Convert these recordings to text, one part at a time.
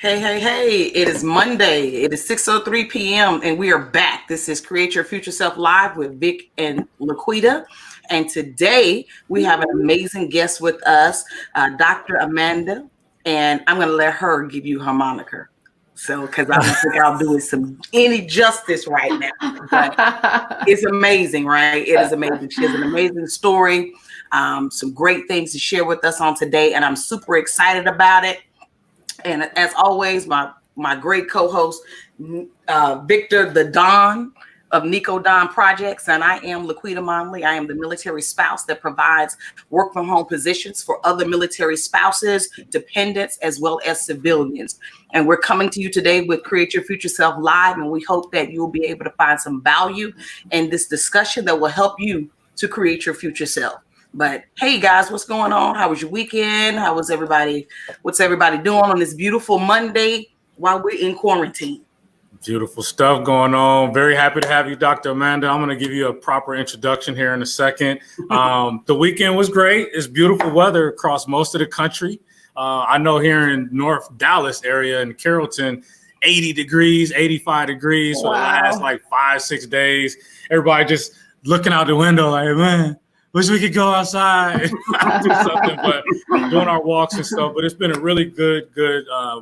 Hey, hey, hey, it is Monday. It is 6:03 p.m. and we are back. This is Create Your Future Self Live with Vic and Laquita. And today we have an amazing guest with us, Dr. Amanda. And I'm going to let her give you her moniker. So, because I don't think I'll do it any justice right now. But it's amazing, right? It is amazing. She has an amazing story, some great things to share with us on today. And I'm super excited about it. And as always, my great co-host, Victor the Don of Nico Don Projects, and I am Laquita Monley. I am the military spouse that provides work from home positions for other military spouses, dependents, as well as civilians. And we're coming to you today with Create Your Future Self Live, and we hope that you'll be able to find some value in this discussion that will help you to create your future self. But hey guys, what's going on? How was your weekend? How was everybody? What's everybody doing on this beautiful Monday while we're in quarantine? Beautiful stuff going on. Very happy to have you, Dr. Amanda. I'm going to give you a proper introduction here in a second. The weekend was great. It's beautiful weather across most of the country. I know here in North Dallas area in Carrollton, 80 degrees, 85 degrees for the last like 5-6 days. Everybody just looking out the window like, man, wish we could go outside and do something, but doing our walks and stuff. But it's been a really good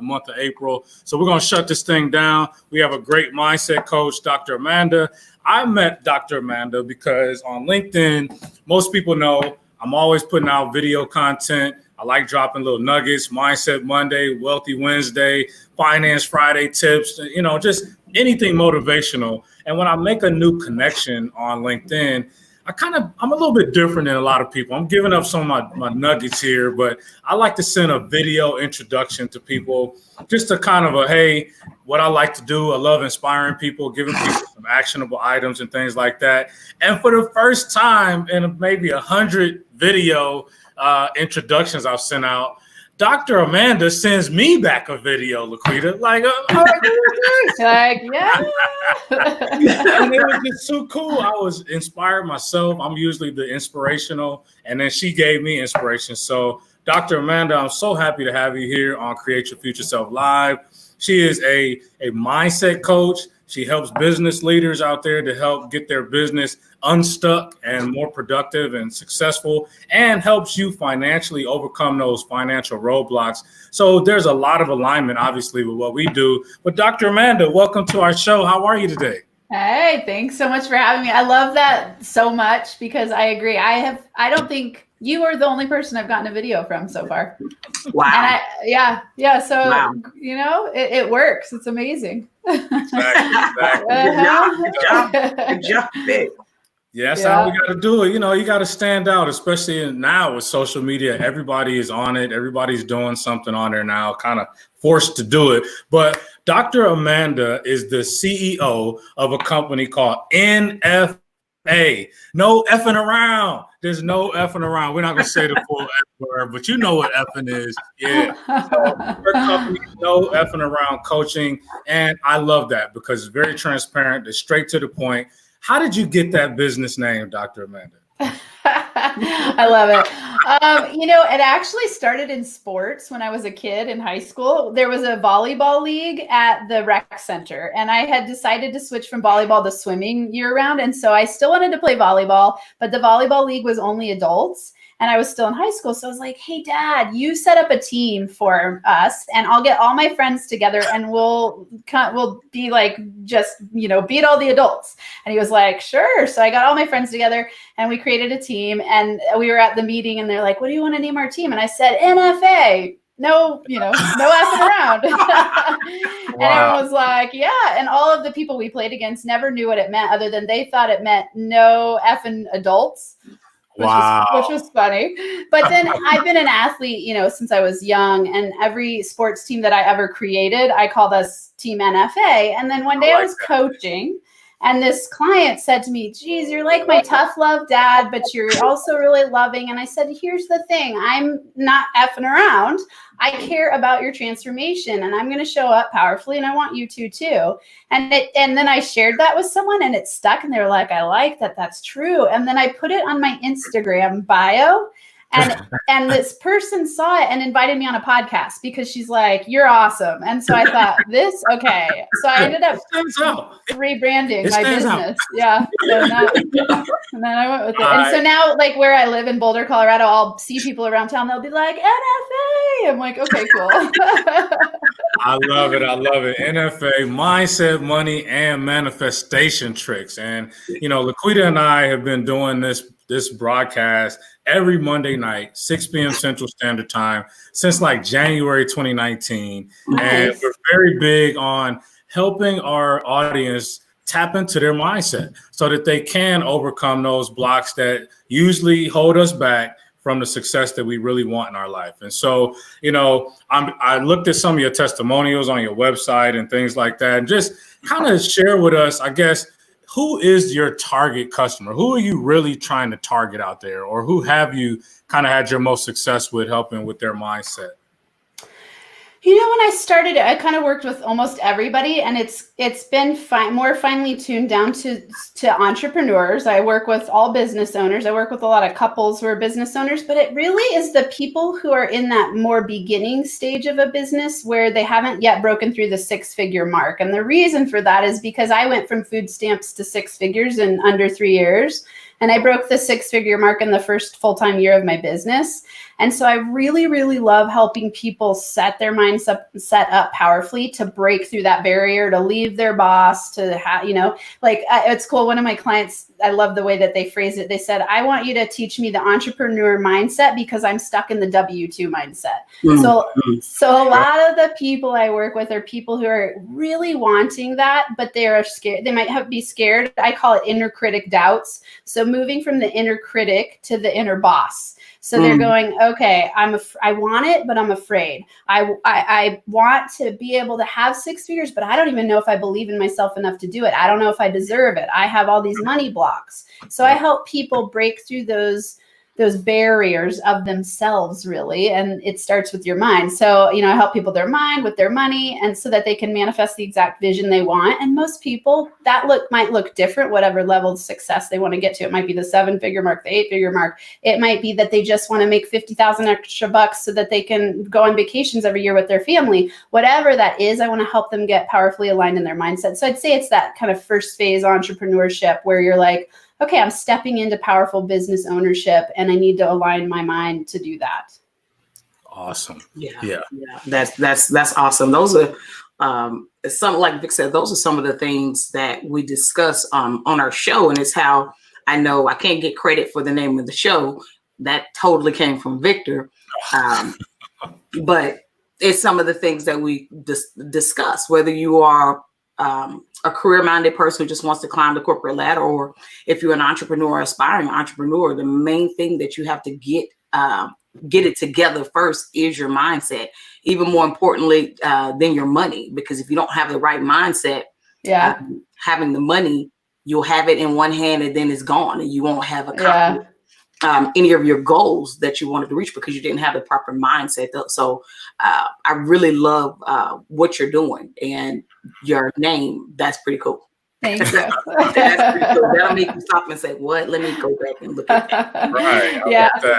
month of April. So we're going to shut this thing down. We have a great mindset coach, Dr. Amanda. I met Dr. Amanda because on LinkedIn, most people know I'm always putting out video content. I like dropping little nuggets, Mindset Monday, Wealthy Wednesday, Finance Friday tips, just anything motivational. And when I make a new connection on LinkedIn, I'm a little bit different than a lot of people. I'm giving up some of my nuggets here, but I like to send a video introduction to people just to kind of hey, what I like to do. I love inspiring people, giving people some actionable items and things like that. And for the first time in maybe 100 video introductions I've sent out, Dr. Amanda sends me back a video, Laquita. Like, all right, like, yeah. And it was just so cool. I was inspired myself. I'm usually the inspirational, and then she gave me inspiration. So, Dr. Amanda, I'm so happy to have you here on Create Your Future Self Live. She is a mindset coach. She helps business leaders out there to help get their business unstuck and more productive and successful, and helps you financially overcome those financial roadblocks. So there's a lot of alignment, obviously, with what we do. But Dr. Amanda, welcome to our show. How are you today? Hey, thanks so much for having me. I love that so much because I agree. I don't think you are the only person I've gotten a video from so far. Wow. And yeah. So, wow. It works. It's amazing. Exactly. Good job. Big. Yeah, that's how we got to do it. You got to stand out, especially now with social media. Everybody is on it. Everybody's doing something on there now, kind of forced to do it. But Dr. Amanda is the CEO of a company called NFA. No effing around. There's no effing around. We're not going to say the full F word, but you know what effing is. Yeah. So her company is No Effing Around Coaching. And I love that because it's very transparent. It's straight to the point. How did you get that business name, Dr. Amanda? I love it. It actually started in sports when I was a kid in high school. There was a volleyball league at the rec center, and I had decided to switch from volleyball to swimming year round. And so I still wanted to play volleyball, but the volleyball league was only adults. And I was still in high school. So I was like, hey, Dad, you set up a team for us and I'll get all my friends together and we'll be like, just, beat all the adults. And he was like, sure. So I got all my friends together and we created a team, and we were at the meeting and they're like, what do you want to name our team? And I said, NFA. No effing around. And everyone was like, yeah. And all of the people we played against never knew what it meant other than they thought it meant no effing adults. Which was funny. But then I've been an athlete, since I was young, and every sports team that I ever created, I called us Team NFA. And then one day I was coaching, and this client said to me, geez, you're like my tough love dad, but you're also really loving. And I said, here's the thing. I'm not effing around. I care about your transformation, and I'm going to show up powerfully, and I want you to too. And then I shared that with someone, and it stuck, and they were like, I like that. That's true. And then I put it on my Instagram bio, And this person saw it and invited me on a podcast because she's like, "You're awesome." And so I thought, okay. So I ended up rebranding my business. Yeah. So now, and then I went with it. And so now, like where I live in Boulder, Colorado, I'll see people around town. They'll be like, "NFA." I'm like, okay, cool. I love it. NFA, mindset, money, and manifestation tricks. And, Laquita and I have been doing this broadcast every Monday night, 6 p.m. Central Standard Time since like January 2019. Nice. And we're very big on helping our audience tap into their mindset so that they can overcome those blocks that usually hold us back from the success that we really want in our life. And so, I looked at some of your testimonials on your website and things like that, and just kind of share with us, I guess, who is your target customer? Who are you really trying to target out there? Or who have you kind of had your most success with helping with their mindset? When I started, I kind of worked with almost everybody, and it's been more finely tuned down to entrepreneurs. I work with all business owners. I work with a lot of couples who are business owners, but it really is the people who are in that more beginning stage of a business where they haven't yet broken through the 6-figure mark. And the reason for that is because I went from food stamps to 6 figures in under 3 years. And I broke the 6-figure mark in the first full-time year of my business. And so I really, really love helping people set their minds set up powerfully to break through that barrier, to leave their boss, to have, it's cool. One of my clients, I love the way that they phrased it. They said, "I want you to teach me the entrepreneur mindset because I'm stuck in the W-2 mindset." Mm-hmm. So a lot of the people I work with are people who are really wanting that, but they are scared. They might be scared. I call it inner critic doubts. So moving from the inner critic to the inner boss. So they're going, okay, I want it, but I'm afraid. I want to be able to have 6 figures, but I don't even know if I believe in myself enough to do it. I don't know if I deserve it. I have all these money blocks. So I help people break through those barriers of themselves, really. And it starts with your mind. So, I help people their mind with their money, and so that they can manifest the exact vision they want. And most people, that might look different, whatever level of success they want to get to. It might be the 7-figure mark, the 8-figure mark. It might be that they just want to make $50,000 extra bucks so that they can go on vacations every year with their family. Whatever that is, I want to help them get powerfully aligned in their mindset. So I'd say it's that kind of first phase entrepreneurship where you're like, okay, I'm stepping into powerful business ownership, and I need to align my mind to do that. Awesome. Yeah. That's awesome. Those are some, like Vic said, those are some of the things that we discuss on our show, and it's how I know I can't get credit for the name of the show. That totally came from Victor, but it's some of the things that we discuss. Whether you are a career-minded person who just wants to climb the corporate ladder, or if you're an entrepreneur, aspiring entrepreneur, the main thing that you have to get it together first is your mindset. Even more importantly than your money, because if you don't have the right mindset, having the money, you'll have it in one hand and then it's gone, and you won't have any of your goals that you wanted to reach because you didn't have the proper mindset. So I really love what you're doing, and your name. That's pretty cool. Thank you. That's pretty cool. That'll make you stop and say, "What? Let me go back and look at that." Right.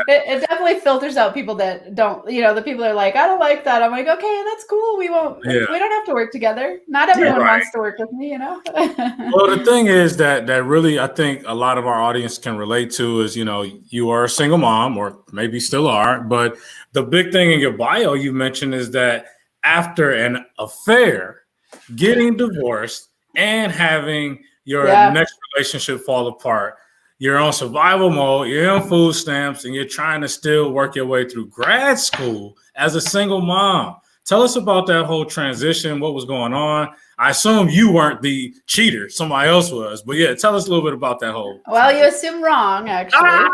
It definitely filters out people that don't. The people that are like, "I don't like that." I'm like, "Okay, that's cool. We won't. We don't have to work together. Not everyone wants to work with me." Well, the thing is that really, I think a lot of our audience can relate to is, you are a single mom, or maybe still are, but the big thing in your bio you mentioned is that after an affair, getting divorced, and having your next relationship fall apart, you're on survival mode, you're on food stamps, and you're trying to still work your way through grad school as a single mom. Tell us about that whole transition. What was going on? I assume you weren't the cheater. Somebody else was. But tell us a little bit about that whole. Well, you assume wrong, actually. I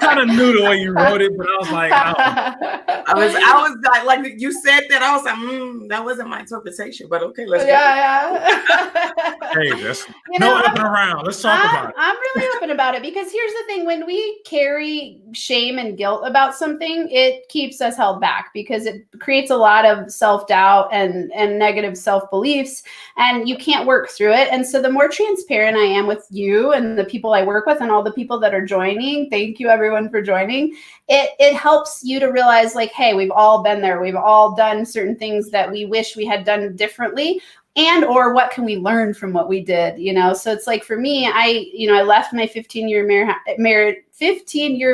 kind of knew the way you wrote it, but I was like, I was like you said that. I was like, that wasn't my interpretation. But okay, let's go. Hey, that's upping around. Let's talk about it. I'm really open about it because here's the thing: when we carry shame and guilt about something, it keeps us held back because it creates a lot of self-doubt doubt and negative self-beliefs, and you can't work through it. And so the more transparent I am with you and the people I work with and all the people that are joining, thank you everyone for joining, it helps you to realize like, hey, we've all been there. We've all done certain things that we wish we had done differently, and or what can we learn from what we did, you know? So it's like for me, I left my 15-year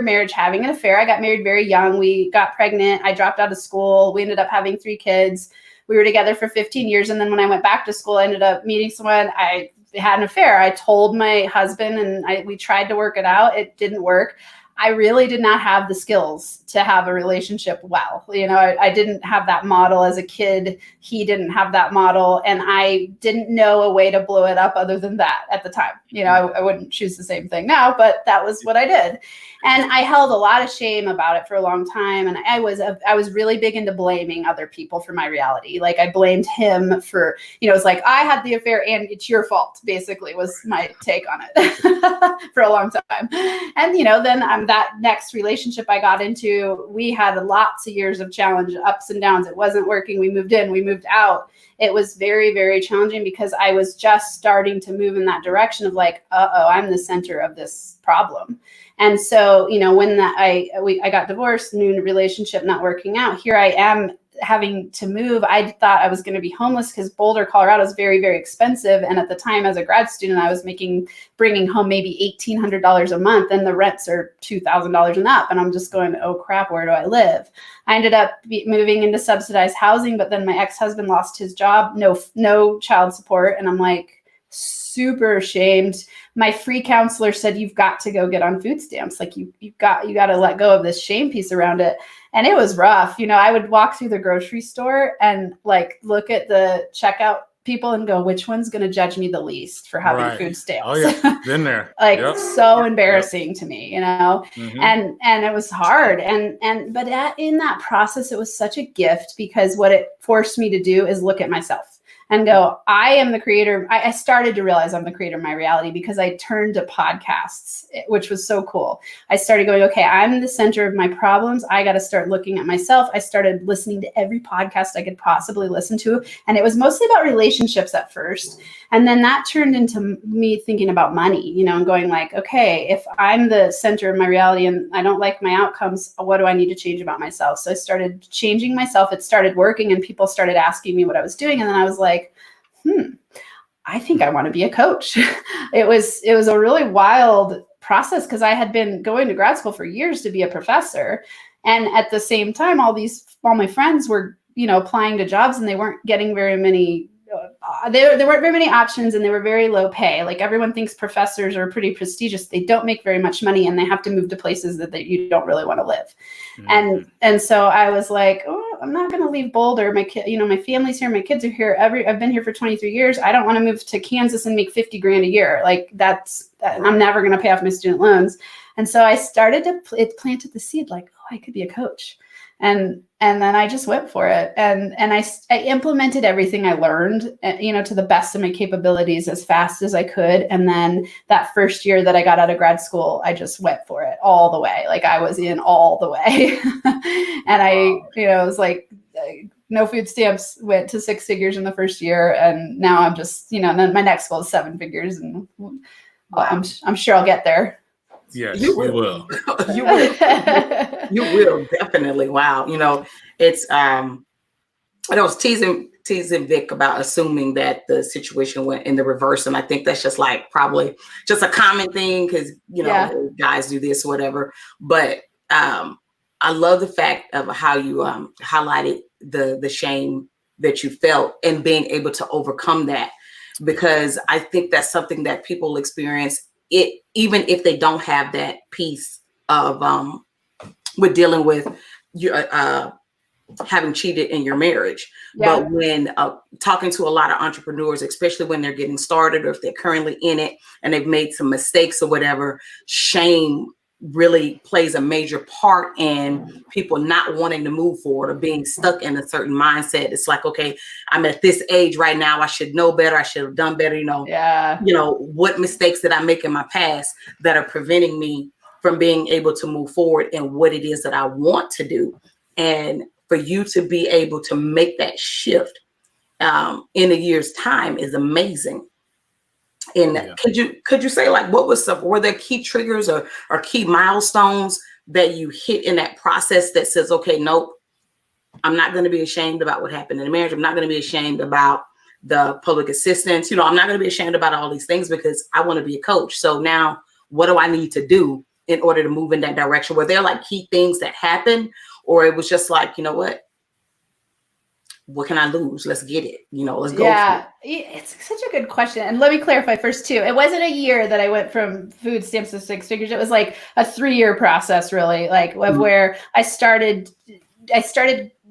marriage having an affair. I got married very young. We got pregnant. I dropped out of school. We ended up having 3 kids. We were together for 15 years. And then when I went back to school, I ended up meeting someone. I had an affair. I told my husband and we tried to work it out. It didn't work. I really did not have the skills to have a relationship well. You know, I didn't have that model as a kid. He didn't have that model. And I didn't know a way to blow it up other than that at the time. You know, I wouldn't choose the same thing now, but that was what I did. And I held a lot of shame about it for a long time. And I was really big into blaming other people for my reality. Like I blamed him for, you know, it's like I had the affair and it's your fault, basically was my take on it for a long time. And, you know, then that next relationship I got into, we had lots of years of challenge, ups and downs. It wasn't working. We moved in, we moved out. It was very, very challenging because I was just starting to move in that direction of like, I'm the center of this problem. And so, you know, when I got divorced, new relationship not working out, here I am having to move. I thought I was going to be homeless because Boulder, Colorado is very, very expensive. And at the time as a grad student, I was bringing home maybe $1,800 a month and the rents are $2,000 and up. And I'm just going, oh crap, where do I live? I ended up moving into subsidized housing, but then my ex-husband lost his job, no child support. And I'm like super ashamed. My free counselor said, you've got to go get on food stamps. Like you got to let go of this shame piece around it. And it was rough. You know, I would walk through the grocery store and like look at the checkout people and go, which one's going to judge me the least for having food stamps? Oh yeah, been there. Like so embarrassing to me, you know, and it was hard. But in that process, it was such a gift because what it forced me to do is look at myself and go, I am the creator. I started to realize I'm the creator of my reality because I turned to podcasts, which was so cool. I started going, okay, I'm the center of my problems. I got to start looking at myself. I started listening to every podcast I could possibly listen to. And it was mostly about relationships at first. And then that turned into me thinking about money, you know, and going like, okay, if I'm the center of my reality and I don't like my outcomes, what do I need to change about myself? So I started changing myself. It started working and people started asking me what I was doing. And then I was like, I think I want to be a coach. It was a really wild process because I had been going to grad school for years to be a professor. And at the same time, all my friends were, you know, applying to jobs and they weren't getting very many, there weren't very many options and they were very low pay. Like everyone thinks professors are pretty prestigious. They don't make very much money and they have to move to places that you don't really want to live. And so I was like, oh, I'm not going to leave Boulder. My kid, you know, my family's here. My kids are here. I've been here for 23 years. I don't want to move to Kansas and make $50,000 a year. Like I'm never going to pay off my student loans. And so I it planted the seed like, oh, I could be a coach. And then I just went for it. And I implemented everything I learned, you know, to the best of my capabilities as fast as I could. And then that first year that I got out of grad school, I just went for it all the way. Like I was in all the way. And you know, it was like no food stamps, went to 6 figures in the first year. And now I'm just, you know, and then my next goal is 7 figures. And I'm sure I'll get there. Yes, you will. You will. You will definitely. Wow. You know, it's I was teasing Vic about assuming that the situation went in the reverse, and I think that's just like probably just a common thing because you know guys do this or whatever. But I love the fact of how you highlighted the shame that you felt and being able to overcome that, because I think that's something that people experience. It even if they don't have that piece of with dealing with your having cheated in your marriage. But when talking to a lot of entrepreneurs, especially when they're getting started or if they're currently in it and they've made some mistakes or whatever, shame really plays a major part in people not wanting to move forward or being stuck in a certain mindset. It's like, okay, I'm at this age right now. I should know better. I should have done better. You know, you know, what mistakes did I make in my past that are preventing me from being able to move forward and what it is that I want to do. And for you to be able to make that shift in a year's time is amazing. And could you say, like, what was were there key triggers or key milestones that you hit in that process that says, okay, nope, I'm not going to be ashamed about what happened in the marriage. I'm not going to be ashamed about the public assistance. You know, I'm not going to be ashamed about all these things because I want to be a coach. So now what do I need to do in order to move in that direction? Were there like key things that happened, or it was just like, you know what can I lose? Let's get it. You know, let's go. Yeah, it's such a good question. And let me clarify first too. It wasn't a year that I went from food stamps to six figures. It was like a 3-year process, really, like of where I started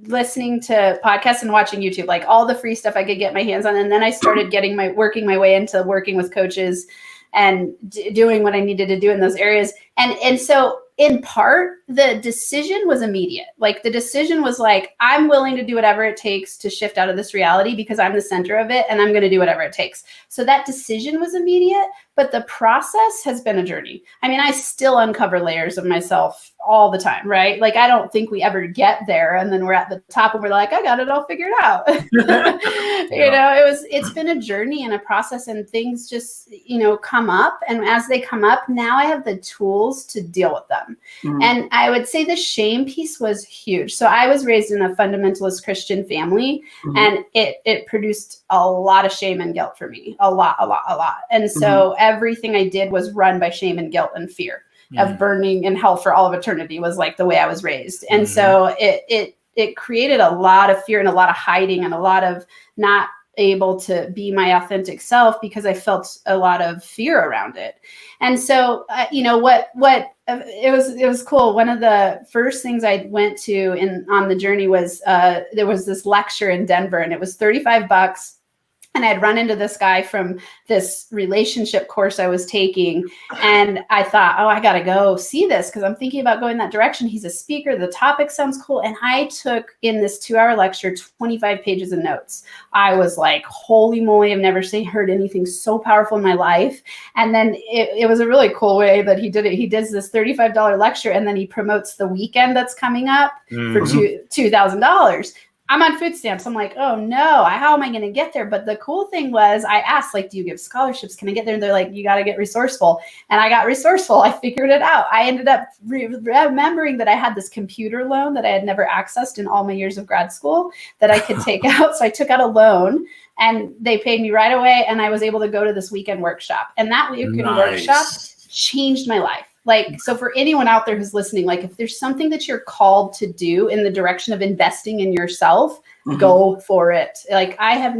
listening to podcasts and watching YouTube, like all the free stuff I could get my hands on. And then I started working my way into working with coaches and doing what I needed to do in those areas. And so in part, the decision was immediate. Like the decision was like, I'm willing to do whatever it takes to shift out of this reality because I'm the center of it and I'm going to do whatever it takes. So that decision was immediate, but the process has been a journey. I mean, I still uncover layers of myself all the time, right? Like, I don't think we ever get there and then we're at the top and we're like, I got it all figured out. You know, it's been a journey and a process, and things just, you know, come up. And as they come up, now I have the tools to deal with them. And I would say the shame piece was huge. So I was raised in a fundamentalist Christian family, and it produced a lot of shame and guilt for me, a lot. And so everything I did was run by shame and guilt and fear of burning in hell for all of eternity was like the way I was raised. And so it created a lot of fear and a lot of hiding and a lot of not able to be my authentic self because I felt a lot of fear around it. And so, you know, it was cool. One of the first things I went to on the journey was, there was this lecture in Denver, and it was $35. And I'd run into this guy from this relationship course I was taking. And I thought, oh, I got to go see this because I'm thinking about going that direction. He's a speaker. The topic sounds cool. And I took in this 2-hour lecture, 25 pages of notes. I was like, holy moly, I've never heard anything so powerful in my life. And then it was a really cool way that he did it. He does this $35 lecture, and then he promotes the weekend that's coming up for $2,000. I'm on food stamps. I'm like, oh no, how am I going to get there? But the cool thing was I asked, like, do you give scholarships? Can I get there? And they're like, you got to get resourceful. And I got resourceful. I figured it out. I ended up remembering that I had this computer loan that I had never accessed in all my years of grad school that I could take out. So I took out a loan, and they paid me right away. And I was able to go to this weekend workshop. And that weekend workshop changed my life. Like, so for anyone out there who's listening, like if there's something that you're called to do in the direction of investing in yourself, go for it. Like I have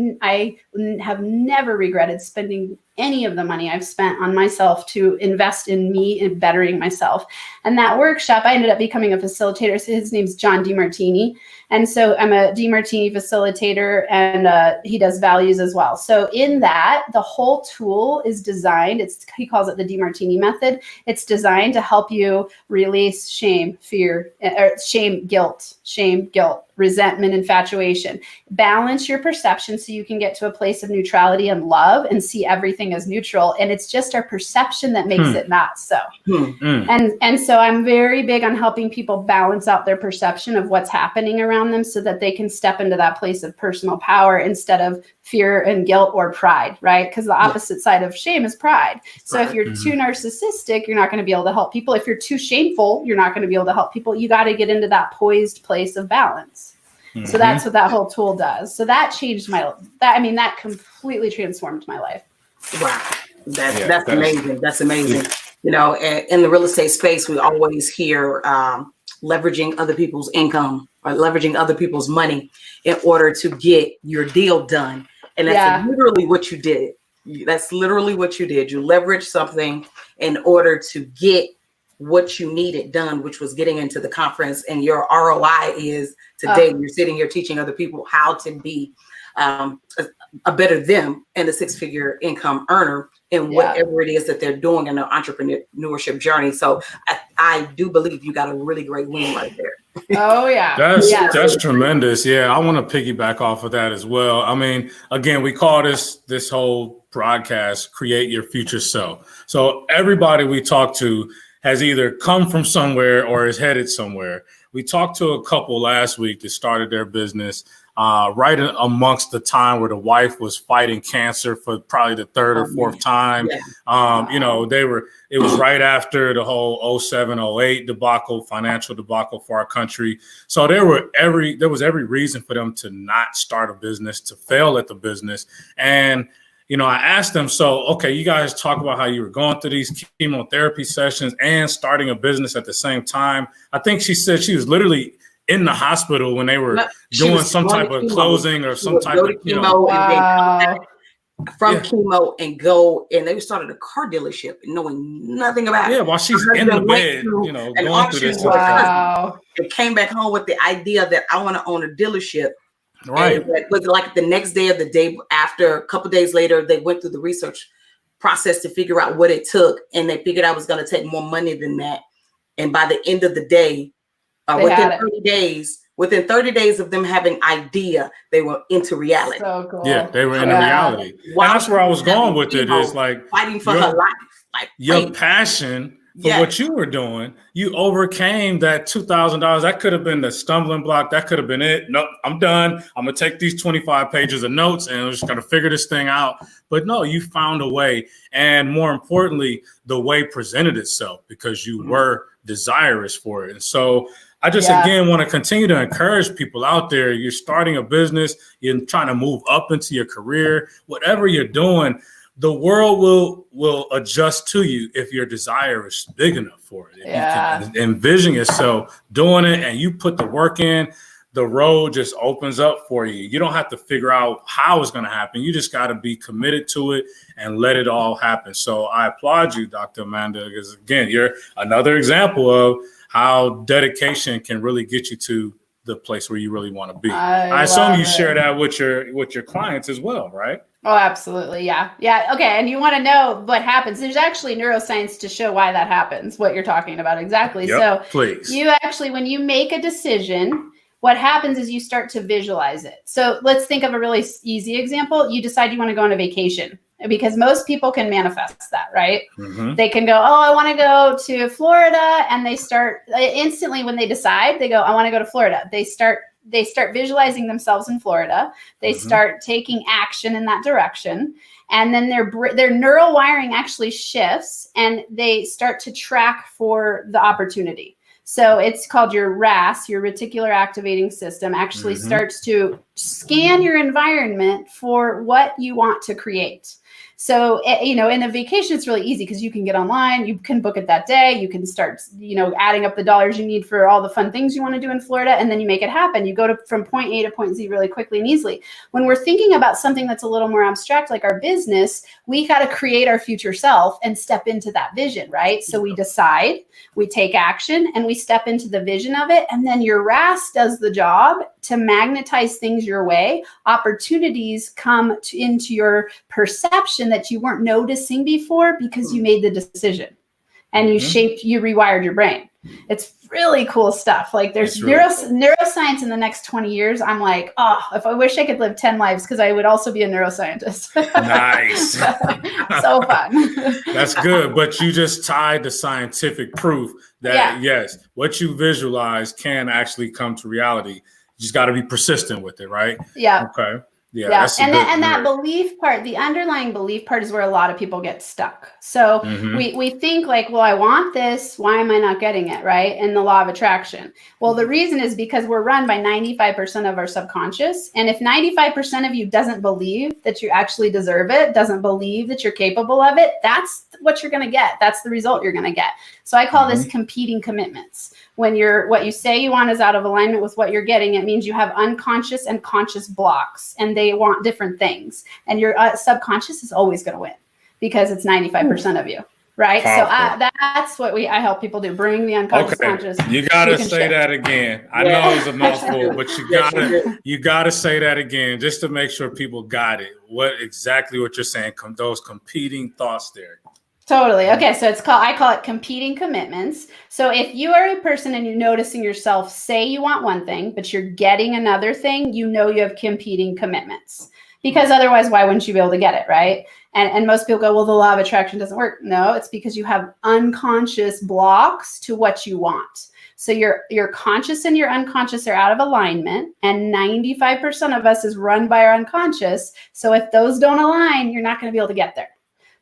never regretted spending any of the money I've spent on myself to invest in me and bettering myself. And that workshop, I ended up becoming a facilitator. So his name's John DeMartini. And so I'm a DeMartini facilitator, and he does values as well. So in that, the whole tool is designed, he calls it the DeMartini method. It's designed to help you release shame, fear, shame, guilt, resentment, infatuation. Balance your perception so you can get to a place of neutrality and love and see everything as neutral. And it's just our perception that makes it not so. And so I'm very big on helping people balance out their perception of what's happening around them so that they can step into that place of personal power instead of fear and guilt or pride, right? Because the opposite side of shame is pride. So if you're too narcissistic, you're not going to be able to help people. If you're too shameful, you're not going to be able to help people. You got to get into that poised place of balance. So that's what that whole tool does. So that changed that completely transformed my life. Wow. That's amazing. That's amazing. You know, in the real estate space, we always hear leveraging other people's income or leveraging other people's money in order to get your deal done. And that's literally what you did. That's literally what you did. You leveraged something in order to get what you needed done, which was getting into the conference. And your ROI is today you're sitting here teaching other people how to be a better them and a 6-figure income earner in whatever it is that they're doing in their entrepreneurship journey. So I do believe you got a really great win right there. Oh yeah. That's tremendous. Yeah. I want to piggyback off of that as well. I mean, again, we call this whole broadcast, Create Your Future Self. So everybody we talk to has either come from somewhere or is headed somewhere. we talked to a couple last week that started their business right amongst the time where the wife was fighting cancer for probably the third or fourth time. Yeah. You know, it was right after the whole 07, 08 debacle, financial debacle for our country. So there was every reason for them to not start a business, to fail at the business. And you know, I asked them, so, okay, you guys talk about how you were going through these chemotherapy sessions and starting a business at the same time. I think she said she was literally in the hospital when they were doing some type of closing or some type of, you know. Wow. From chemo and go, and they started a car dealership and knowing nothing about it. Yeah, while she's in the bed, you know, going through this. Wow. And came back home with the idea that I want to own a dealership. Right. And it was like the next day or the day after, a couple of days later, they went through the research process to figure out what it took. And they figured I was going to take more money than that. And by the end of the day, within 30 days of them having idea, they were into reality. So cool. Yeah, they were into reality. And that's where I was going with it, is like fighting for her life. Like your passion for what you were doing, you overcame that $2,000. That could have been the stumbling block. That could have been it. Nope, I'm done. I'm going to take these 25 pages of notes and I'm just going to figure this thing out. But no, you found a way. And more importantly, the way presented itself because you were desirous for it. And so I just, again, want to continue to encourage people out there. You're starting a business, you're trying to move up into your career, whatever you're doing, the world will adjust to you if your desire is big enough for it. If you can envision yourself doing it and you put the work in, the road just opens up for you. You don't have to figure out how it's going to happen. You just got to be committed to it and let it all happen. So I applaud you, Dr. Amanda, because again, you're another example of how dedication can really get you to the place where you really want to be. I assume you share that with your clients as well, right? Oh, absolutely. Yeah. Yeah. Okay. And you want to know what happens. There's actually neuroscience to show why that happens, what you're talking about. Exactly. Yep, so please. You actually, when you make a decision, what happens is you start to visualize it. So let's think of a really easy example. You decide you want to go on a vacation, because most people can manifest that, right? Mm-hmm. They can go, oh, I want to go to Florida. And they start instantly when they decide, they go, I want to go to Florida. They start visualizing themselves in Florida. They start taking action in that direction. And then their neural wiring actually shifts and they start to track for the opportunity. So it's called your RAS, your reticular activating system, actually starts to scan your environment for what you want to create. So, you know, in a vacation, it's really easy because you can get online, you can book it that day, you can start, you know, adding up the dollars you need for all the fun things you want to do in Florida, and then you make it happen. You go from point A to point Z really quickly and easily. When we're thinking about something that's a little more abstract, like our business, we got to create our future self and step into that vision, right? So we decide, we take action, and we step into the vision of it. And then your RAS does the job to magnetize things your way. Opportunities come into your perception that you weren't noticing before because you made the decision and you rewired your brain. It's really cool stuff. Like there's neuroscience in the next 20 years. I'm like, oh, if I wish I could live 10 lives, because I would also be a neuroscientist. Nice. So fun. That's good. But you just tied the scientific proof that yes, what you visualize can actually come to reality. You just got to be persistent with it, right? Yeah. Okay. Yeah. And that belief part, the underlying belief part, is where a lot of people get stuck. So we think like, well, I want this. Why am I not getting it? Right. And the law of attraction. Well, the reason is because we're run by 95% of our subconscious. And if 95% of you doesn't believe that you actually deserve it, doesn't believe that you're capable of it, that's what you're going to get. That's the result you're going to get. So I call this competing commitments. When what you say you want is out of alignment with what you're getting, it means you have unconscious and conscious blocks, and they want different things. And your subconscious is always going to win because it's 95% of you, right? Powerful. So that's what I help people do: bring the unconscious conscious. You gotta say that again. I know it's a mouthful, but you gotta say that again just to make sure people got it. What you're saying? Those competing thoughts there. Totally. Okay. So I call it competing commitments. So if you are a person and you're noticing yourself say you want one thing, but you're getting another thing, you know you have competing commitments, because otherwise, why wouldn't you be able to get it? Right. And most people go, well, the law of attraction doesn't work. No, it's because you have unconscious blocks to what you want. So your conscious and your unconscious are out of alignment, and 95% of us is run by our unconscious. So if those don't align, you're not going to be able to get there.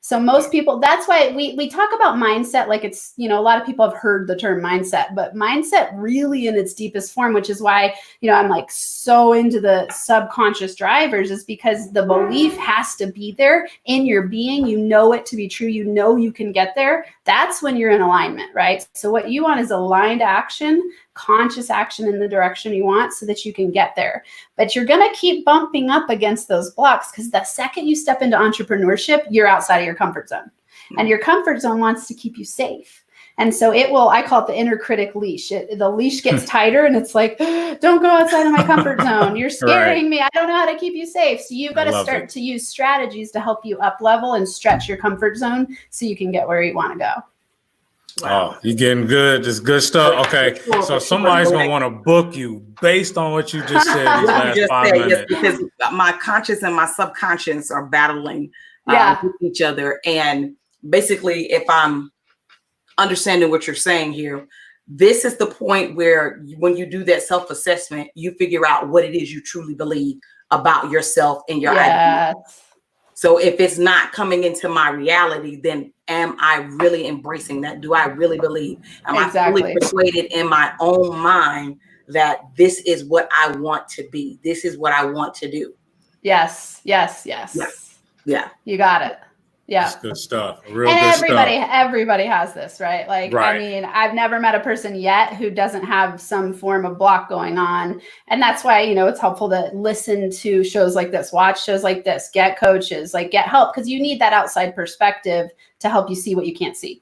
So most people, that's why we talk about mindset like it's, a lot of people have heard the term mindset, but mindset really in its deepest form, which is why, I'm like so into the subconscious drivers, is because the belief has to be there in your being. You know it to be true. You know you can get there. That's when you're in alignment, right? So what you want is aligned action, conscious action in the direction you want so that you can get there. But you're going to keep bumping up against those blocks because the second you step into entrepreneurship, you're outside of your comfort zone. And your comfort zone wants to keep you safe. And so I call it the inner critic leash. The leash gets tighter and it's like, don't go outside of my comfort zone. You're scaring me. I don't know how to keep you safe. So you've got to start to use strategies to help you up level and stretch your comfort zone so you can get where you want to go. Wow. Oh, you're getting good. It's good stuff. Okay. So somebody's going to want to book you based on what you just said these last 5 minutes. Yes, because my conscious and my subconscious are battling with each other. And basically, if I'm understanding what you're saying here, this is the point where when you do that self-assessment, you figure out what it is you truly believe about yourself and your identity. So if it's not coming into my reality, then am I really embracing that? Do I really believe? Am I fully persuaded in my own mind that this is what I want to be? This is what I want to do. Yes. Yeah. You got it. Yeah. That's good stuff. Everybody has this, right? I mean, I've never met a person yet who doesn't have some form of block going on. And that's why, it's helpful to listen to shows like this, watch shows like this, get coaches, get help, because you need that outside perspective to help you see what you can't see.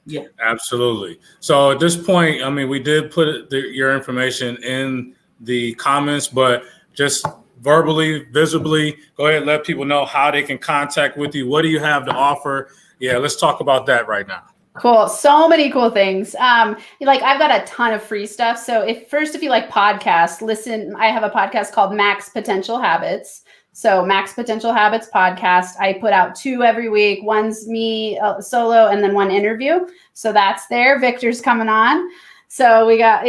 Yeah, absolutely. So at this point, I mean, we did put your information in the comments, but just verbally, visibly, go ahead and let people know how they can contact with you. What do you have to offer? Yeah, let's talk about that right now. Cool. So many cool things. I've got a ton of free stuff. So if you like podcasts, listen, I have a podcast called Max Potential Habits. So Max Potential Habits podcast. I put out 2 every week. One's me solo and then 1 interview. So that's there. Victor's coming on. So we got,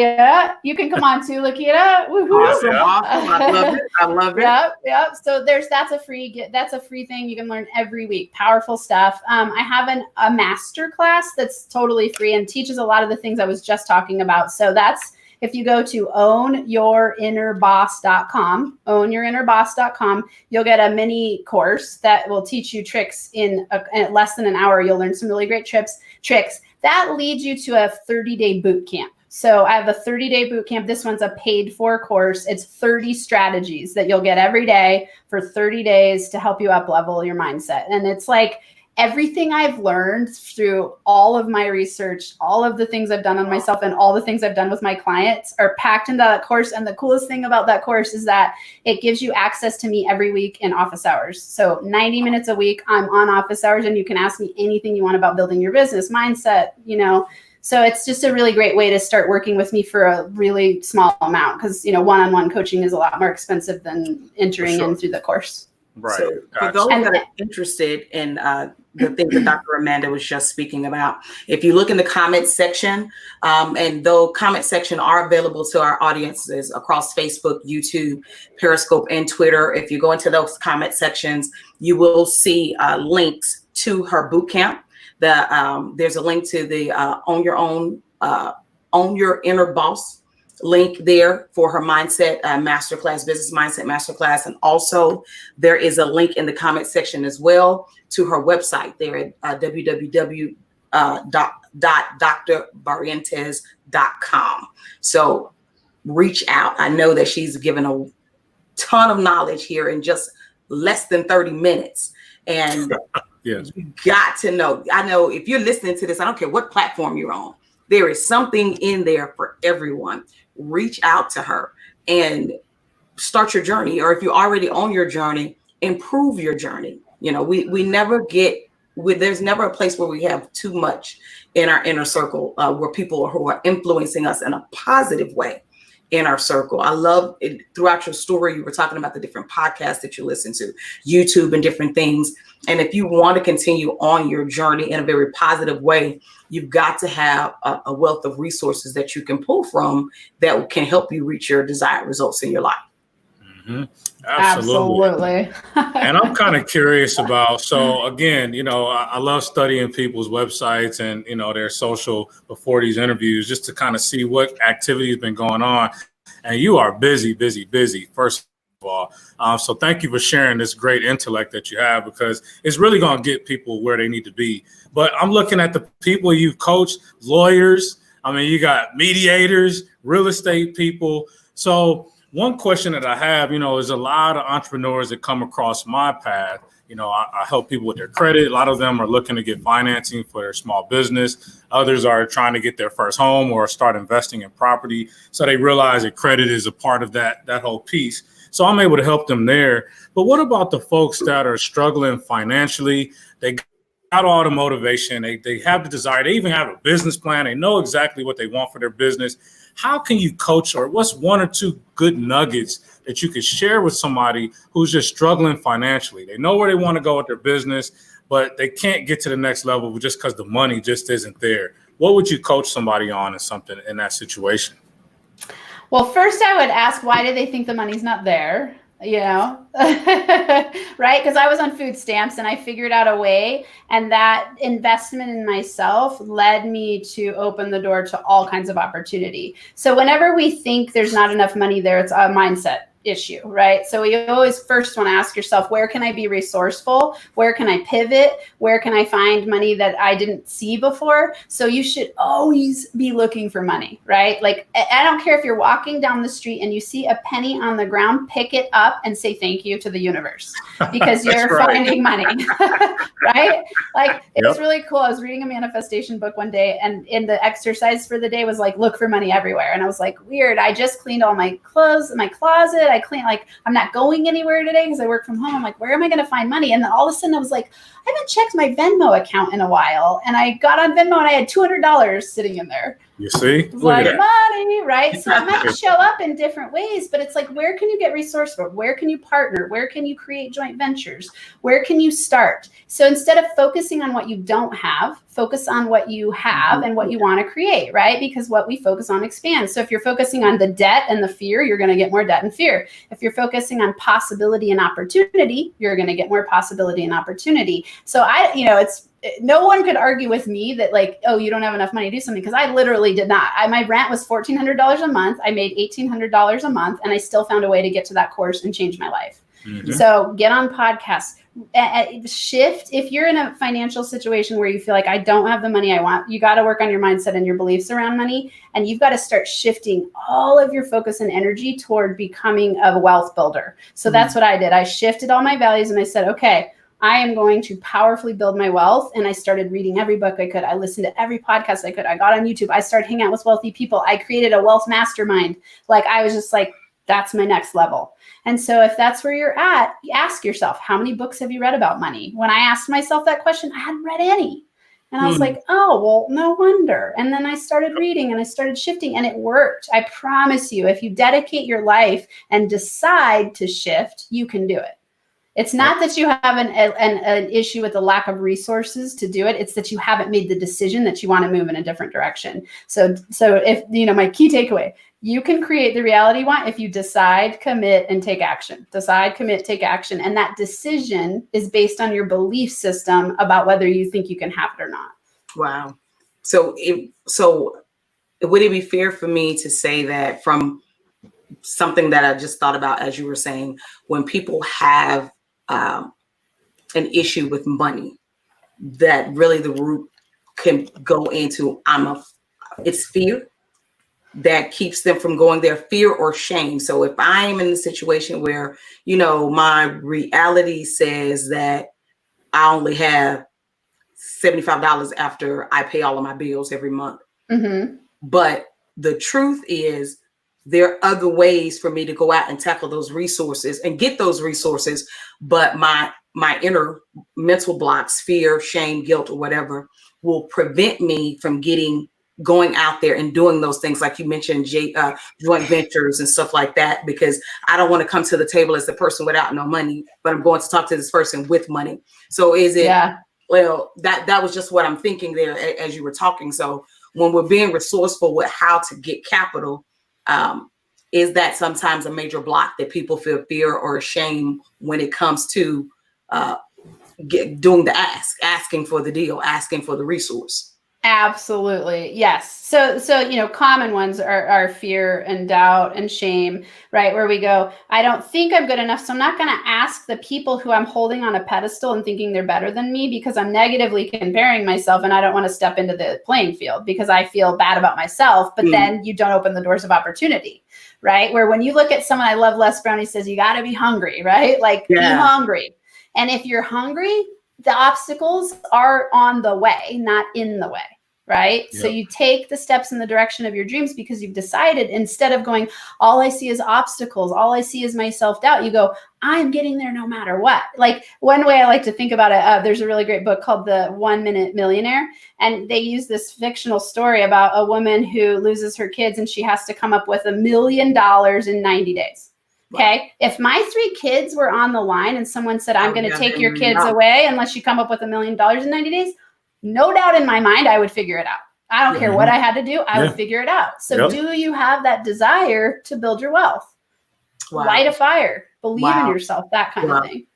you can come on too, Lakita. Awesome. I love it. Yep. So that's a free thing you can learn every week. Powerful stuff. I have a master class that's totally free and teaches a lot of the things I was just talking about. So that's, if you go to ownyourinnerboss.com, ownyourinnerboss.com, you'll get a mini course that will teach you tricks in less than an hour. You'll learn some really great tricks. That leads you to a 30-day boot camp. So I have a 30-day boot camp. This one's a paid for course. It's 30 strategies that you'll get every day for 30 days to help you up level your mindset. And it's like everything I've learned through all of my research, all of the things I've done on myself and all the things I've done with my clients are packed into that course. And the coolest thing about that course is that it gives you access to me every week in office hours. So 90 minutes a week, I'm on office hours and you can ask me anything you want about building your business, mindset, So it's just a really great way to start working with me for a really small amount because, one-on-one coaching is a lot more expensive than entering in through the course. Right. So for those that are interested in the things that Dr. Amanda was just speaking about, if you look in the comment section, and those comment section are available to our audiences across Facebook, YouTube, Periscope, and Twitter. If you go into those comment sections, you will see links to her boot camp. There's a link to the Own Your Inner Boss link there for her mindset masterclass, business mindset masterclass. And also there is a link in the comment section as well to her website there at www.drbarrientez.com. So reach out. I know that she's given a ton of knowledge here in just less than 30 minutes. And you got to know, I know if you're listening to this, I don't care what platform you're on, there is something in there for everyone. Reach out to her and start your journey. Or if you're already on your journey, improve your journey. We never there's never a place where we have too much in our inner circle where people who are influencing us in a positive way. inner circle. I love it. Throughout your story, you were talking about the different podcasts that you listen to, YouTube and different things. And if you want to continue on your journey in a very positive way, you've got to have a wealth of resources that you can pull from that can help you reach your desired results in your life. Mm-hmm. Absolutely. Absolutely. And I'm kind of curious about, so again, I love studying people's websites and, their social before these interviews, just to kind of see what activity has been going on. And you are busy, busy, busy, first of all. So thank you for sharing this great intellect that you have, because it's really going to get people where they need to be. But I'm looking at the people you've coached, lawyers. I mean, you got mediators, real estate people. So one question that I have, is a lot of entrepreneurs that come across my path. I help people with their credit. A lot of them are looking to get financing for their small business. Others are trying to get their first home or start investing in property. So they realize that credit is a part of that whole piece. So I'm able to help them there. But what about the folks that are struggling financially? They got all the motivation. They have the desire. They even have a business plan. They know exactly what they want for their business. How can you coach, or what's one or two good nuggets that you could share with somebody who's just struggling financially? They know where they want to go with their business, but they can't get to the next level just because the money just isn't there. What would you coach somebody on in something in that situation? Well, first I would ask, why do they think the money's not there? Right? Because I was on food stamps and I figured out a way, and that investment in myself led me to open the door to all kinds of opportunity. So whenever we think there's not enough money there, it's a mindset issue, right? So you always first want to ask yourself, where can I be resourceful? Where can I pivot? Where can I find money that I didn't see before? So you should always be looking for money, right? Like, I don't care if you're walking down the street and you see a penny on the ground, pick it up and say thank you to the universe, because you're finding money, right? Like, it was really cool. I was reading a manifestation book one day, and in the exercise for the day was like, look for money everywhere. And I was like, weird. I just cleaned all my clothes in my closet. I clean, like, I'm not going anywhere today because I work from home. I'm like, where am I going to find money? And then all of a sudden I was like, I haven't checked my Venmo account in a while. And I got on Venmo and I had $200 sitting in there. You see? Like money, right? So it might show up in different ways, but it's like, where can you get resourceful? Where can you partner? Where can you create joint ventures? Where can you start? So instead of focusing on what you don't have, focus on what you have and what you want to create, right? Because what we focus on expands. So if you're focusing on the debt and the fear, you're going to get more debt and fear. If you're focusing on possibility and opportunity, you're going to get more possibility and opportunity. So no one could argue with me that, like, oh, you don't have enough money to do something, because I literally did not. My rent was $1,400 a month. I made $1,800 a month, and I still found a way to get to that course and change my life. Mm-hmm. So get on podcasts. Shift. If you're in a financial situation where you feel like, I don't have the money I want, you got to work on your mindset and your beliefs around money. And you've got to start shifting all of your focus and energy toward becoming a wealth builder. So that's what I did. I shifted all my values and I said, okay, I am going to powerfully build my wealth. And I started reading every book I could. I listened to every podcast I could. I got on YouTube. I started hanging out with wealthy people. I created a wealth mastermind. Like, I was just like, that's my next level. And so if that's where you're at, you ask yourself, how many books have you read about money? When I asked myself that question, I hadn't read any. And I was like, oh, well, no wonder. And then I started reading and I started shifting, and it worked. I promise you, if you dedicate your life and decide to shift, you can do it. It's not that you have an issue with the lack of resources to do it. It's that you haven't made the decision that you want to move in a different direction. So if, my key takeaway, you can create the reality you want if you decide, commit, and take action. Decide, commit, take action. And that decision is based on your belief system about whether you think you can have it or not. Wow. So would it be fair for me to say that, from something that I just thought about as you were saying, when people have an issue with money, that really the root can go into it's fear that keeps them from going there, fear or shame. So if I'm in a situation where, my reality says that I only have $75 after I pay all of my bills every month, but the truth is, there are other ways for me to go out and tackle those resources and get those resources. But my inner mental blocks, fear, shame, guilt, or whatever, will prevent me from getting going out there and doing those things, like you mentioned, joint ventures and stuff like that, because I don't want to come to the table as the person without no money, but I'm going to talk to this person with money. So is it, well, that was just what I'm thinking there as you were talking. So when we're being resourceful with how to get capital, is that sometimes a major block that people feel fear or shame when it comes to doing the asking for the deal, asking for the resource? Absolutely. Yes. So, common ones are fear and doubt and shame, right? Where we go, I don't think I'm good enough. So I'm not going to ask the people who I'm holding on a pedestal and thinking they're better than me, because I'm negatively comparing myself and I don't want to step into the playing field because I feel bad about myself. But then you don't open the doors of opportunity, right? Where when you look at someone, I love Les Brown, he says, you got to be hungry, right? Like be hungry. And if you're hungry, the obstacles are on the way, not in the way. Right. Yep. So you take the steps in the direction of your dreams because you've decided, instead of going, all I see is obstacles, all I see is my self-doubt, you go, I'm getting there no matter what. Like one way I like to think about it, there's a really great book called The 1 Minute Millionaire. And they use this fictional story about a woman who loses her kids and she has to come up with $1 million in 90 days. Okay. If my 3 kids were on the line and someone said, I'm going to take your kids away unless you come up with $1 million in 90 days, no doubt in my mind, I would figure it out. I don't care what I had to do. I would figure it out. So do you have that desire to build your wealth? Light a fire, believe in yourself, that kind of thing.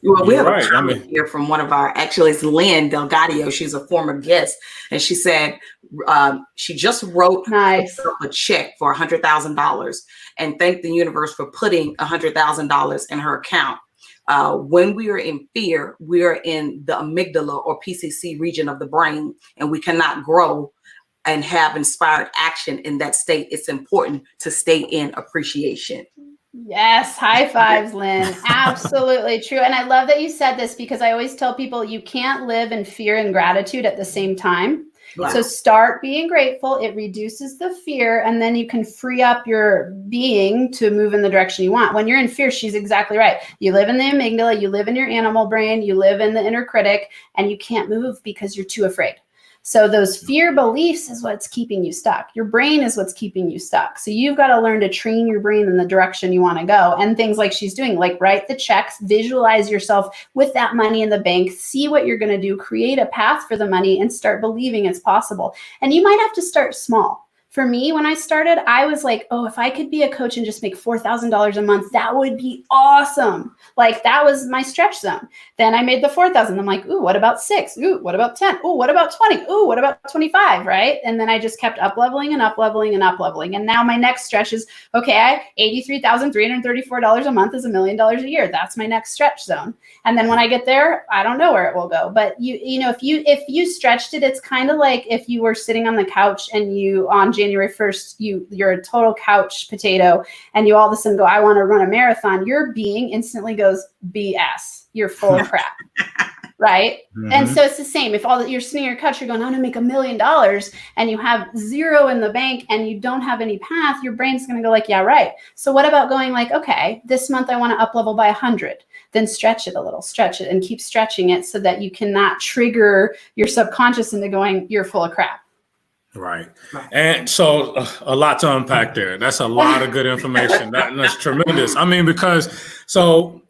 Well, we have a comment here from one of our, actually it's Lynn Delgadio. She's a former guest. And she said she just wrote a check for $100,000 and thanked the universe for putting $100,000 in her account. When we are in fear, we are in the amygdala or PCC region of the brain, and we cannot grow and have inspired action in that state. It's important to stay in appreciation. Yes. High fives, Lynn. Absolutely true. And I love that you said this, because I always tell people you can't live in fear and gratitude at the same time. Wow. So start being grateful. It reduces the fear, and then you can free up your being to move in the direction you want. When you're in fear, she's exactly right. You live in the amygdala, you live in your animal brain, you live in the inner critic, and you can't move because you're too afraid. So those fear beliefs is what's keeping you stuck. Your brain is what's keeping you stuck. So you've got to learn to train your brain in the direction you want to go. And things like she's doing, like write the checks, visualize yourself with that money in the bank, see what you're going to do, create a path for the money, and start believing it's possible. And you might have to start small. For me, when I started, I was like, oh, if I could be a coach and just make $4,000 a month, that would be awesome. Like that was my stretch zone. Then I made the 4,000. I'm like, ooh, what about 6? Ooh, what about 10? Ooh, what about 20? Ooh, what about 25? Right. And then I just kept up leveling and up leveling and up leveling. And now my next stretch is, okay, $83,334 a month is $1 million a year. That's my next stretch zone. And then when I get there, I don't know where it will go. But you know, if you stretched it, it's kind of like if you were sitting on the couch and you on January 1st, you're a total couch potato, and you all of a sudden go, I want to run a marathon. Your being instantly goes, BS. You're full of crap. Right. Mm-hmm. And so it's the same. If you're sitting on your couch, you're going, I'm going to make $1 million, and you have 0 in the bank and you don't have any path, your brain's going to go like, yeah, right. So what about going like, okay, this month I want to up level by 100, then stretch it a little, stretch it and keep stretching it so that you cannot trigger your subconscious into going, you're full of crap. Right. And so a lot to unpack there. That's a lot of good information. That's tremendous. I mean, because so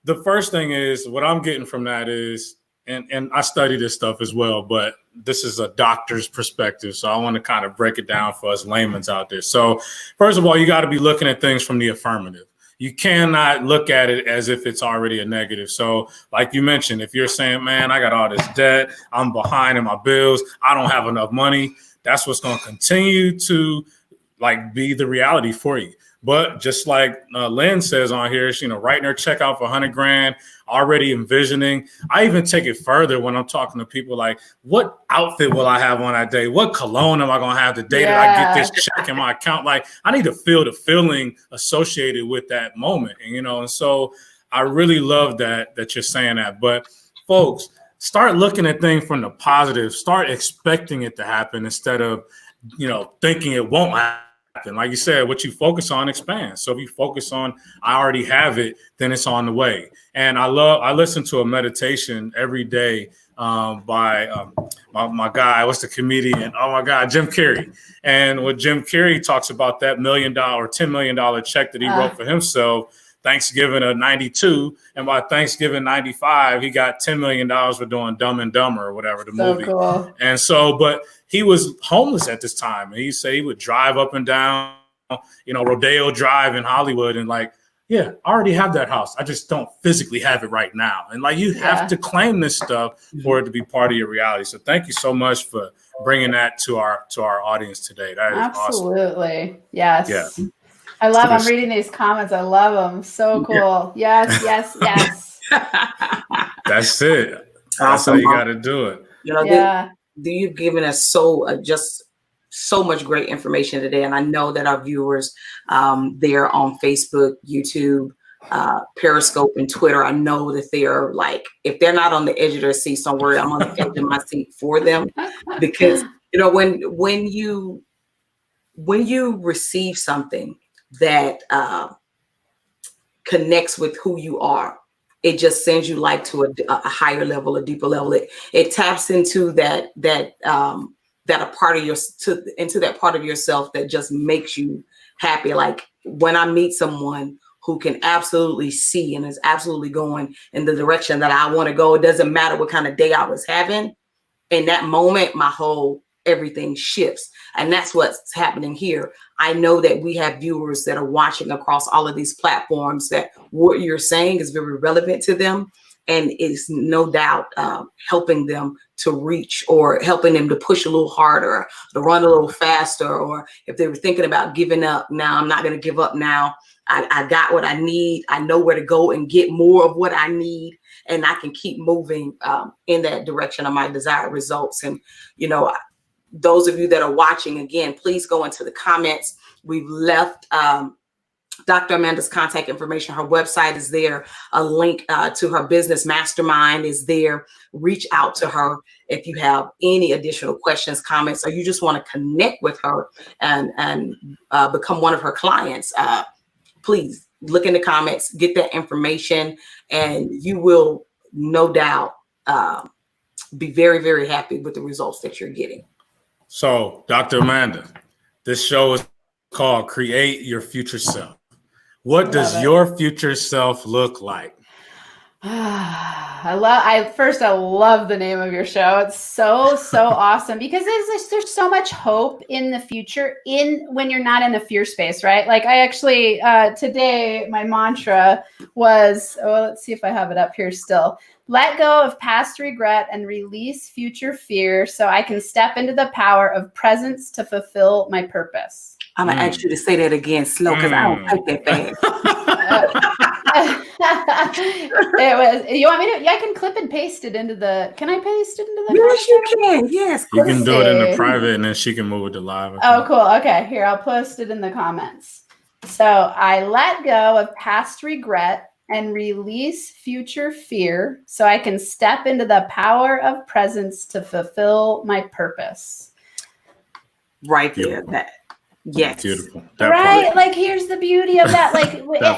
the first thing is what I'm getting from that is, and I study this stuff as well, but this is a doctor's perspective. So I want to kind of break it down for us layman's out there. So first of all, you got to be looking at things from the affirmative. You cannot look at it as if it's already a negative. So like you mentioned, if you're saying, man, I got all this debt, I'm behind in my bills, I don't have enough money, that's what's going to continue to like be the reality for you. But just like Lynn says on here, you know, writing her check out for $100,000, already envisioning. I even take it further when I'm talking to people like, what outfit will I have on that day? What cologne am I going to have the day that I get this check in my account? Like, I need to feel the feeling associated with that moment. And, you know, and so I really love that you're saying that. But folks, start looking at things from the positive. Start expecting it to happen instead of, you know, thinking it won't happen. And like you said, what you focus on expands. So if you focus on, I already have it, then it's on the way. And I listen to a meditation every day by my guy, what's the comedian? Oh my God, Jim Carrey. And when Jim Carrey talks about that $1 million or $10 million check that he wrote for himself, Thanksgiving of 92, and by Thanksgiving 95, he got $10 million for doing Dumb and Dumber or whatever, the movie. Cool. And so, but he was homeless at this time. And he said he would drive up and down, Rodeo Drive in Hollywood and like, yeah, I already have that house. I just don't physically have it right now. And like, you have to claim this stuff for it to be part of your reality. So thank you so much for bringing that to our audience today. That is Absolutely. awesome. Yes. Yeah. I love, I'm reading these comments. I love them. So cool. Yeah. Yes. That's it. That's Awesome. how you got to do it. You've given us just so much great information today. And I know that our viewers there on Facebook, YouTube, Periscope, and Twitter, I know that they are like, if they're not on the edge of their seat somewhere, I'm on the edge of my seat for them. Because, when you receive something that connects with who you are, it just sends you like to a higher level, a deeper level. It taps into that a part of into that part of yourself that just makes you happy. Like when I meet someone who can absolutely see and is absolutely going in the direction that I want to go, it doesn't matter what kind of day I was having. In that moment, everything shifts. And that's what's happening here. I know that we have viewers that are watching across all of these platforms that what you're saying is very relevant to them. And it's no doubt helping them to reach, or helping them to push a little harder, to run a little faster. Or if they were thinking about giving up, now I'm not going to give up now. I got what I need. I know where to go and get more of what I need. And I can keep moving in that direction of my desired results. And, those of you that are watching, again, please go into the comments. We've left Dr. Amanda's contact information. Her website is there. A link to her business mastermind is there. Reach out to her if you have any additional questions, comments, or you just want to connect with her and become one of her clients. Please look in the comments, get that information, and you will no doubt be very, very happy with the results that you're getting. So, Dr. Amanda, this show is called Create Your Future Self. What does your future self look like? I love the name of your show. It's so awesome because there's so much hope in the future when you're not in the fear space, right? Like I actually today my mantra was, let's see if I have it up here still. Let go of past regret and release future fear so I can step into the power of presence to fulfill my purpose. I'm going to ask you to say that again slow because I don't type that fast. It was, you want me to, I can clip and paste it into can I paste it into the? Yes, you can. Yes. You can do it in the private and then she can move it to live. Oh, cool. Okay. Here, I'll post it in the comments. So I let go of past regret and release future fear so I can step into the power of presence to fulfill my purpose. Right there. Yes. Beautiful. Right. Like, here's the beauty of that. Like,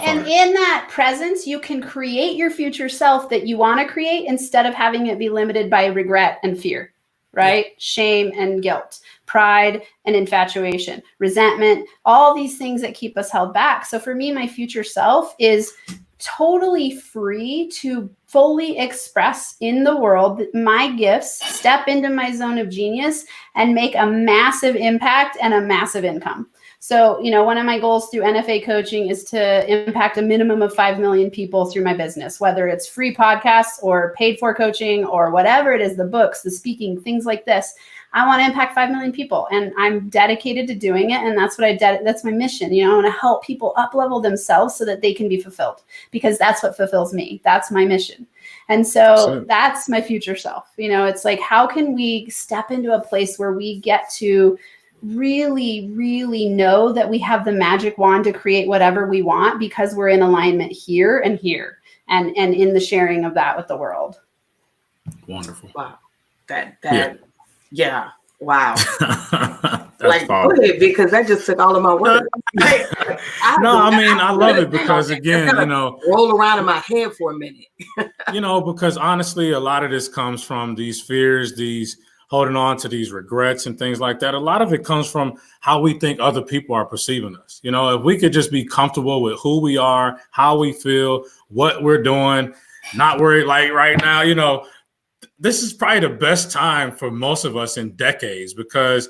and in that presence, you can create your future self that you want to create instead of having it be limited by regret and fear, right? Yeah. Shame and guilt, pride and infatuation, resentment, all these things that keep us held back. So for me, my future self is totally free to fully express in the world my gifts, step into my zone of genius, and make a massive impact and a massive income. So, one of my goals through NFA coaching is to impact a minimum of 5 million people through my business, whether it's free podcasts or paid for coaching or whatever it is, the books, the speaking, things like this. I want to impact 5 million people, and I'm dedicated to doing it. And that's what that's my mission. I want to help people up-level themselves so that they can be fulfilled, because that's what fulfills me. That's my mission. And so that's my future self. It's like, how can we step into a place where we get to really, really know that we have the magic wand to create whatever we want, because we're in alignment here and here, and in the sharing of that with the world. Wonderful. Wow. Yeah. Wow. Like, go ahead, because that just took all of my words. I love it because, again, roll around in my head for a minute. Because honestly, a lot of this comes from these fears, these holding on to these regrets and things like that. A lot of it comes from how we think other people are perceiving us. If we could just be comfortable with who we are, how we feel, what we're doing, not worried, like right now, this is probably the best time for most of us in decades because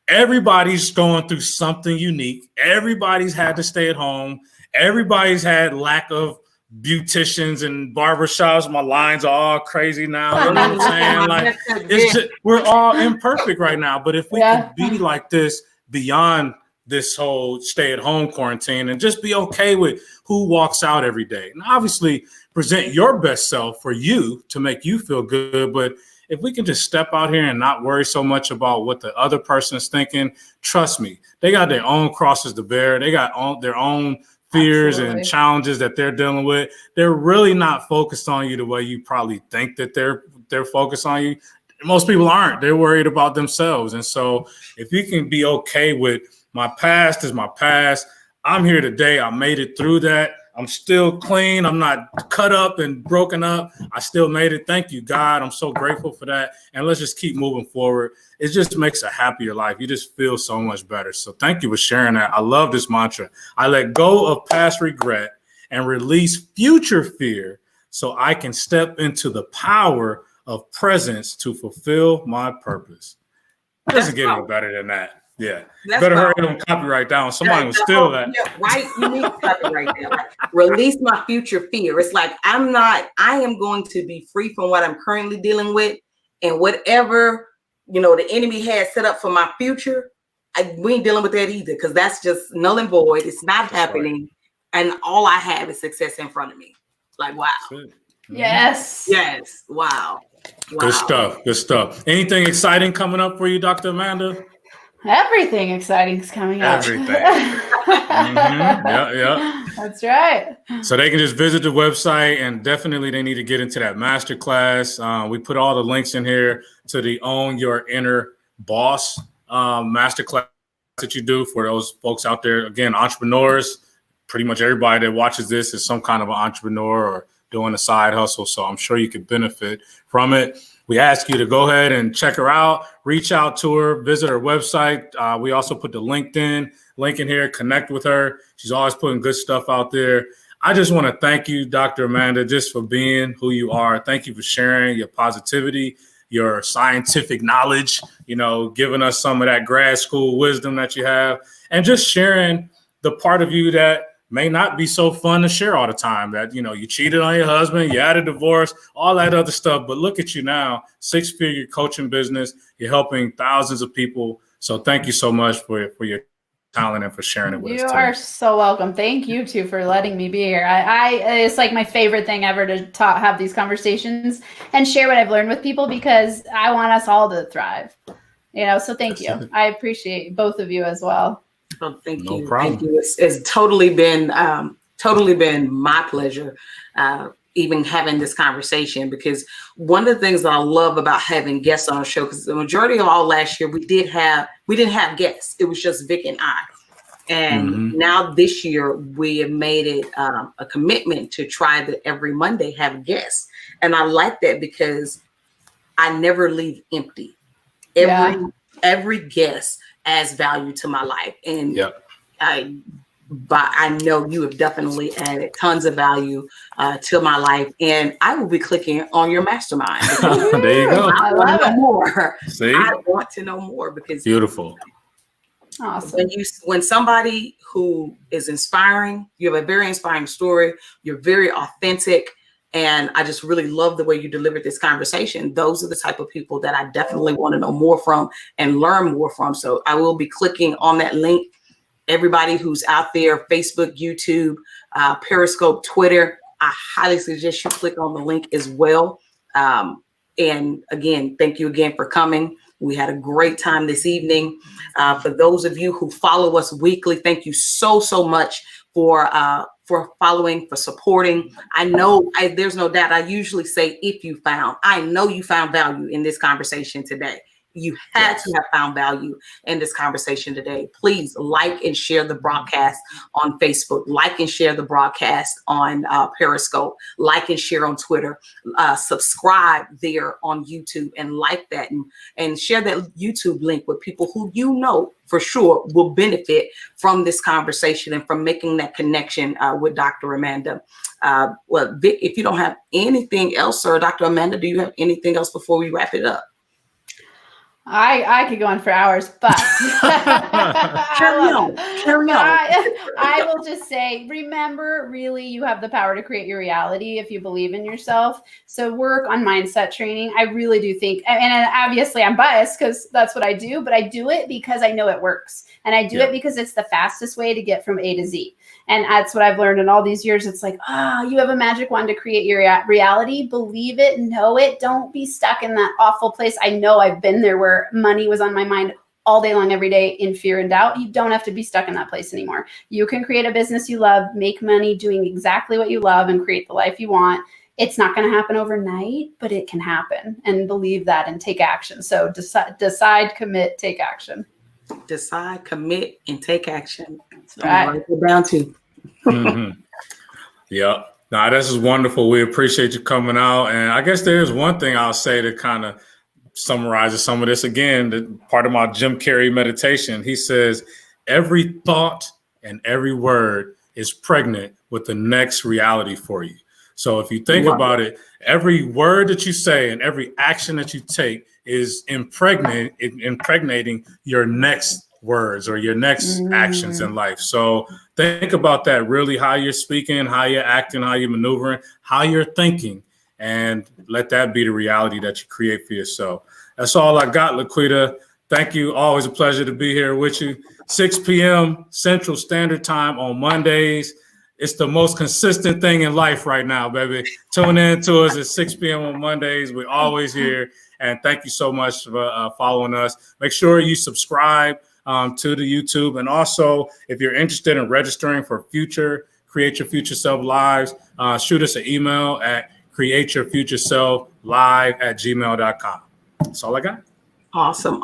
everybody's going through something unique. Everybody's had to stay at home. Everybody's had lack of beauticians and barbershops. My lines are all crazy now. You know what I'm saying? We're all imperfect right now. But if we could be like this beyond this whole stay-at-home quarantine and just be okay with who walks out every day. And obviously present your best self for you to make you feel good. But if we can just step out here and not worry so much about what the other person is thinking, trust me, they got their own crosses to bear. They got their own fears and challenges that they're dealing with. They're really not focused on you the way you probably think that they're focused on you. Most people aren't. They're worried about themselves. And so if you can be okay with my past is my past. I'm here today. I made it through that. I'm still clean. I'm not cut up and broken up. I still made it. Thank you, God. I'm so grateful for that. And let's just keep moving forward. It just makes a happier life. You just feel so much better. So thank you for sharing that. I love this mantra. I let go of past regret and release future fear so I can step into the power of presence to fulfill my purpose. It doesn't get any better than that. Yeah. That's better hurry up and copyright down. Somebody will steal that. Yeah, right. You need to copyright that. Like, release my future fear. It's like I am going to be free from what I'm currently dealing with. And whatever, the enemy has set up for my future, we ain't dealing with that either. Because that's just null and void. It's not happening. Right. And all I have is success in front of me. Like, wow. Yes. Yes. Wow. Good stuff. Good stuff. Anything exciting coming up for you, Dr. Amanda? Everything exciting is coming up. Everything. Yeah. That's right. So they can just visit the website, and definitely they need to get into that masterclass. We put all the links in here to the Own Your Inner Boss masterclass that you do for those folks out there. Again, entrepreneurs, pretty much everybody that watches this is some kind of an entrepreneur or doing a side hustle. So I'm sure you could benefit from it. We ask you to go ahead and check her out, reach out to her, visit her website. We also put the LinkedIn link in here, connect with her. She's always putting good stuff out there. I just want to thank you, Dr. Amanda, just for being who you are. Thank you for sharing your positivity, your scientific knowledge, giving us some of that grad school wisdom that you have, and just sharing the part of you that may not be so fun to share all the time, that, you cheated on your husband, you had a divorce, all that other stuff. But look at you now, 6-figure coaching business. You're helping thousands of people. So thank you so much for your talent and for sharing it with us. You are so welcome. Thank you too for letting me be here. It's like my favorite thing ever to have these conversations and share what I've learned with people, because I want us all to thrive. So thank you. I appreciate both of you as well. Oh, thank you. No problem. Thank you. It's totally been my pleasure, even having this conversation, because one of the things that I love about having guests on our show, because the majority of all last year we didn't have guests. It was just Vic and I. And now this year we have made it a commitment to try to every Monday have guests. And I like that because I never leave empty. Every guest adds value to my life. And I know you have definitely added tons of value to my life. And I will be clicking on your mastermind. There you go. I want to know more. See? I want to know more, because beautiful. Awesome. When somebody who is inspiring, you have a very inspiring story, you're very authentic, and I just really love the way you delivered this conversation. Those are the type of people that I definitely want to know more from and learn more from. So I will be clicking on that link. Everybody who's out there, Facebook, YouTube, Periscope, Twitter, I highly suggest you click on the link as well. And again, thank you again for coming. We had a great time this evening. For those of you who follow us weekly, thank you so much for following, for supporting. I know there's no doubt. I usually say, I know you found value in this conversation today. You had to have found value in this conversation today. Please like and share the broadcast on Facebook, like and share the broadcast on Periscope, like and share on Twitter, subscribe there on YouTube and like that, and share that YouTube link with people who you know for sure will benefit from this conversation and from making that connection with Dr. Amanda. Well, Vic, if you don't have anything else, or Dr. Amanda, do you have anything else before we wrap it up? I could go on for hours, but carry on. I will just say, remember, really, you have the power to create your reality if you believe in yourself. So work on mindset training. I really do think, and obviously I'm biased because that's what I do, but I do it because I know it works. And I do it because it's the fastest way to get from A to Z. And that's what I've learned in all these years. It's like, you have a magic wand to create your reality. Believe it, know it. Don't be stuck in that awful place. I know I've been there where money was on my mind all day long, every day in fear and doubt. You don't have to be stuck in that place anymore. You can create a business you love, make money doing exactly what you love, and create the life you want. It's not going to happen overnight, but it can happen. And believe that and take action. So decide, commit, take action. Decide, commit, and take action. That's right. Write it down to. Mm-hmm. Yep. Now, this is wonderful. We appreciate you coming out. And I guess there's one thing I'll say to kind of summarizes some of this again, part of my Jim Carrey meditation. He says, every thought and every word is pregnant with the next reality for you. So if you think about it, every word that you say and every action that you take is impregnating your next words or your next actions in life. So think about that, really, how you're speaking, how you're acting, how you're maneuvering, how you're thinking, and let that be the reality that you create for yourself. That's all I got, Laquita. Thank you. Always a pleasure to be here with you. 6 p.m. Central Standard Time on Mondays. It's the most consistent thing in life right now, baby. Tune in to us at 6 p.m. on Mondays. We're always here. And thank you so much for following us. Make sure you subscribe to the YouTube. And also, if you're interested in registering for future Create Your Future Self Lives, shoot us an email at createyourfutureselflive@gmail.com. That's all I got. Awesome.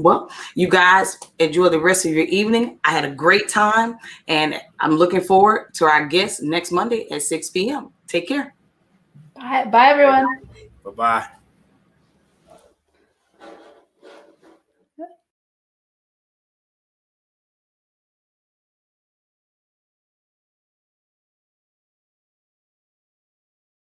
Well, you guys enjoy the rest of your evening. I had a great time, and I'm looking forward to our guests next Monday at 6 p.m. Take care. Bye, everyone. Bye-bye.